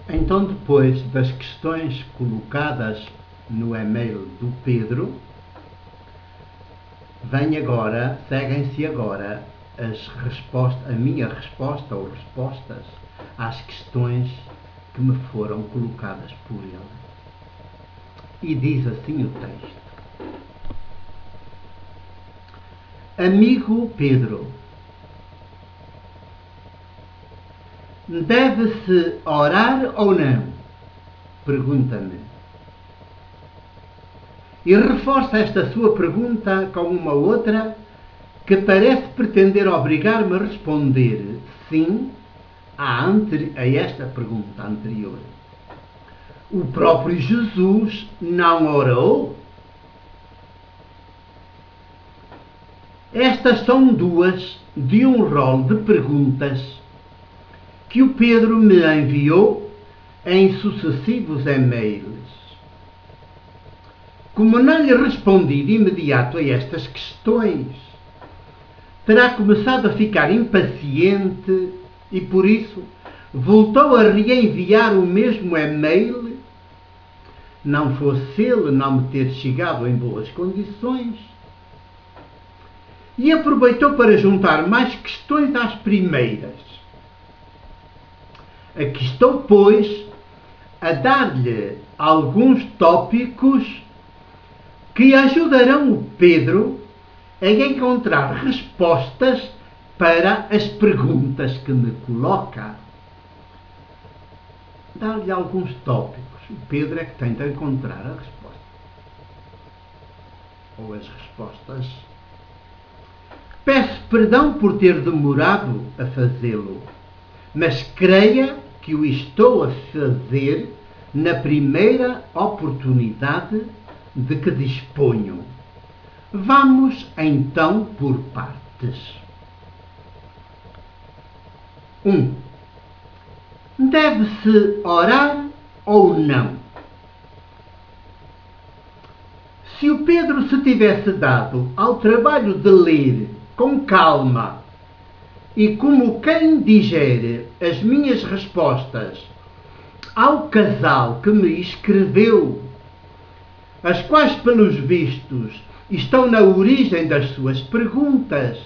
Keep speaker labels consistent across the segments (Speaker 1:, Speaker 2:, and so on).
Speaker 1: Então, depois das questões colocadas no e-mail do Pedro, seguem-se agora a minha resposta ou respostas às questões que me foram colocadas por ele. E diz assim o texto: Amigo Pedro, deve-se orar ou não? Pergunta-me. E reforça esta sua pergunta com uma outra que parece pretender obrigar-me a responder sim a esta pergunta anterior. O próprio Jesus não orou? Estas são duas de um rol de perguntas que o Pedro me enviou em sucessivos e-mails. Como não lhe respondi de imediato a estas questões, terá começado a ficar impaciente e, por isso, voltou a reenviar o mesmo e-mail, não fosse ele não me ter chegado em boas condições, e aproveitou para juntar mais questões às primeiras. Aqui estou, pois, a dar-lhe alguns tópicos que ajudarão o Pedro a encontrar respostas para as perguntas que me coloca. Dar-lhe alguns tópicos. O Pedro é que tem de encontrar a resposta. Ou as respostas. Peço perdão por ter demorado a fazê-lo, mas creia que o estou a fazer na primeira oportunidade de que disponho. Vamos então por partes. 1. Deve-se orar ou não? Se o Pedro se tivesse dado ao trabalho de ler com calma e como quem digere as minhas respostas ao casal que me escreveu, as quais, pelos vistos, estão na origem das suas perguntas,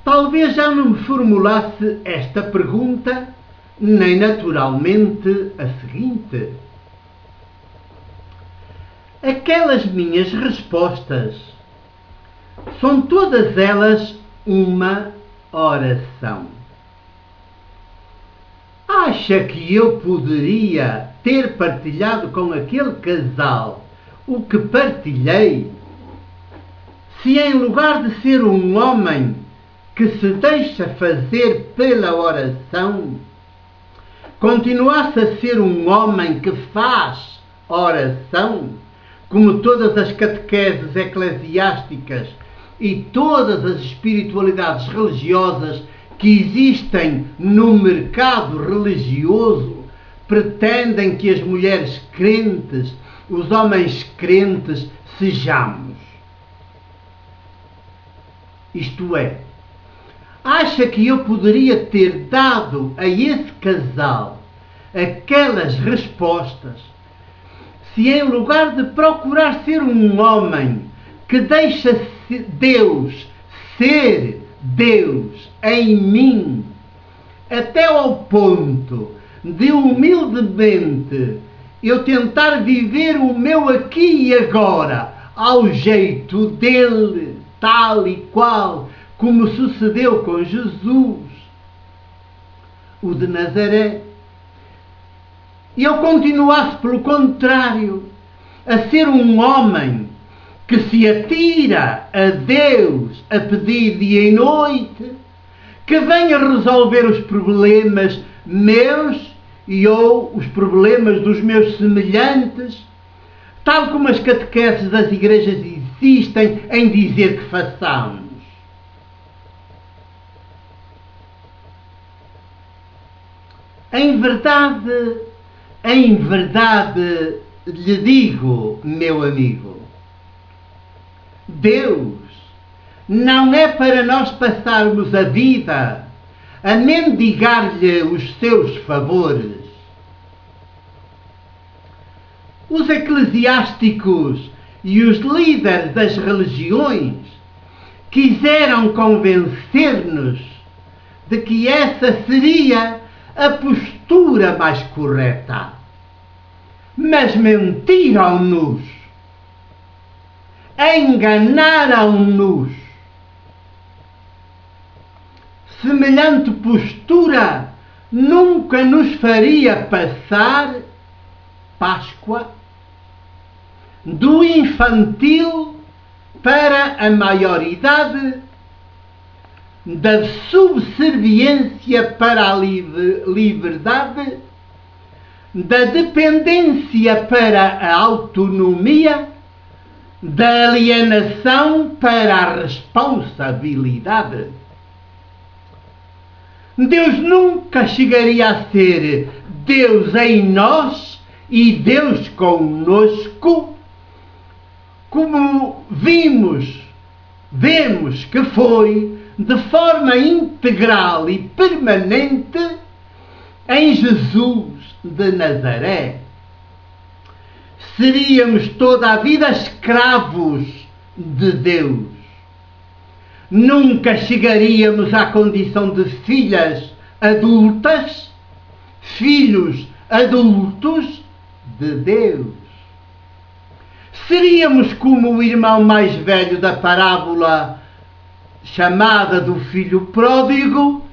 Speaker 1: talvez já não me formulasse esta pergunta, nem naturalmente a seguinte. Aquelas minhas respostas são todas elas uma oração. Acha que eu poderia ter partilhado com aquele casal o que partilhei, se em lugar de ser um homem que se deixa fazer pela oração, continuasse a ser um homem que faz oração, como todas as catequeses eclesiásticas e todas as espiritualidades religiosas que existem no mercado religioso pretendem que as mulheres crentes, os homens crentes, sejamos. Isto é, acha que eu poderia ter dado a esse casal aquelas respostas se, em lugar de procurar ser um homem que deixa Deus ser Deus em mim, até ao ponto de humildemente eu tentar viver o meu aqui e agora ao jeito dele, tal e qual, como sucedeu com Jesus, o de Nazaré, e eu continuasse, pelo contrário, a ser um homem que se atira a Deus a pedir dia e noite, que venha resolver os problemas meus e ou os problemas dos meus semelhantes, tal como as catequeses das igrejas insistem em dizer que façamos. Em verdade lhe digo, meu amigo, Deus não é para nós passarmos a vida a mendigar-lhe os seus favores. os eclesiásticos e os líderes das religiões quiseram convencer-nos de que essa seria a postura mais correta. Mas mentiram-nos, enganaram-nos. Semelhante postura nunca nos faria passar Páscoa do infantil para a maioridade, da subserviência para a liberdade, da dependência para a autonomia, da alienação para a responsabilidade. Deus nunca chegaria a ser Deus em nós e Deus conosco, como vemos que foi de forma integral e permanente em Jesus de Nazaré. Seríamos toda a vida escravos de Deus. Nunca chegaríamos à condição de filhas adultas, filhos adultos de Deus. Seríamos como o irmão mais velho da parábola chamada do filho pródigo,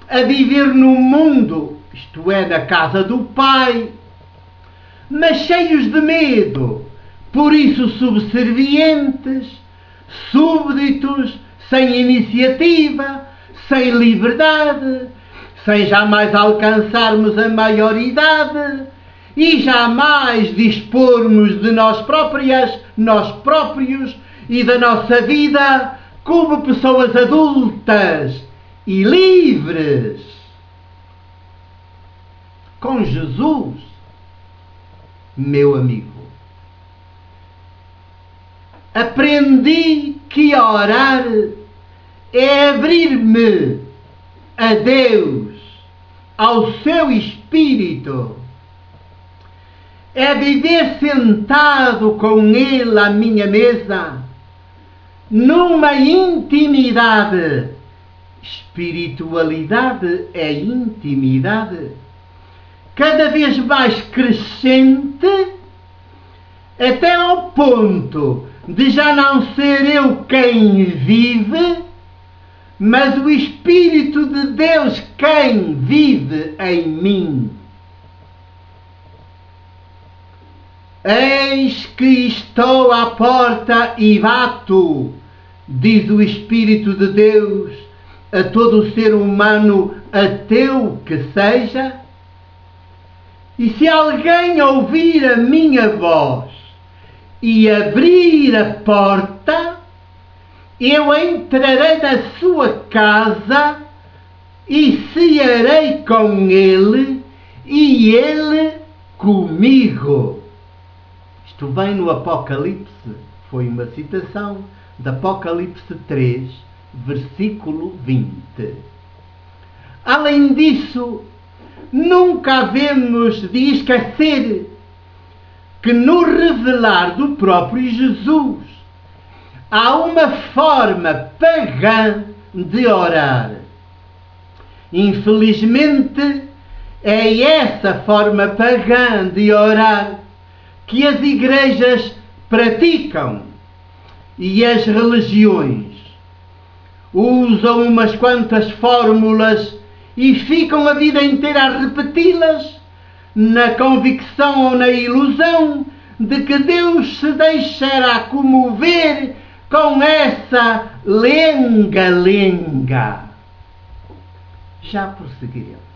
Speaker 1: a viver no mundo, isto é, na casa do pai, mas cheios de medo, por isso subservientes, súbditos, sem iniciativa, sem liberdade, sem jamais alcançarmos a maioridade e jamais dispormos de nós próprios e da nossa vida como pessoas adultas e livres. Com Jesus, meu amigo, aprendi que orar é abrir-me a Deus, ao seu Espírito, é viver sentado com Ele à minha mesa, numa intimidade. Espiritualidade é intimidade, cada vez mais crescente, até ao ponto de já não ser eu quem vive, mas o Espírito de Deus quem vive em mim. Eis que estou à porta e bato, diz o Espírito de Deus a todo ser humano ateu que seja. E se alguém ouvir a minha voz e abrir a porta, eu entrarei na sua casa e cearei com ele e ele comigo. Isto vem no Apocalipse, foi uma citação de Apocalipse 3, versículo 20. Além disso, nunca havemos de esquecer que no revelar do próprio Jesus há uma forma pagã de orar. Infelizmente, é essa forma pagã de orar que as igrejas praticam e as religiões. Usam umas quantas fórmulas e ficam a vida inteira a repeti-las, na convicção ou na ilusão de que Deus se deixará comover com essa lenga-lenga. Já prosseguiremos.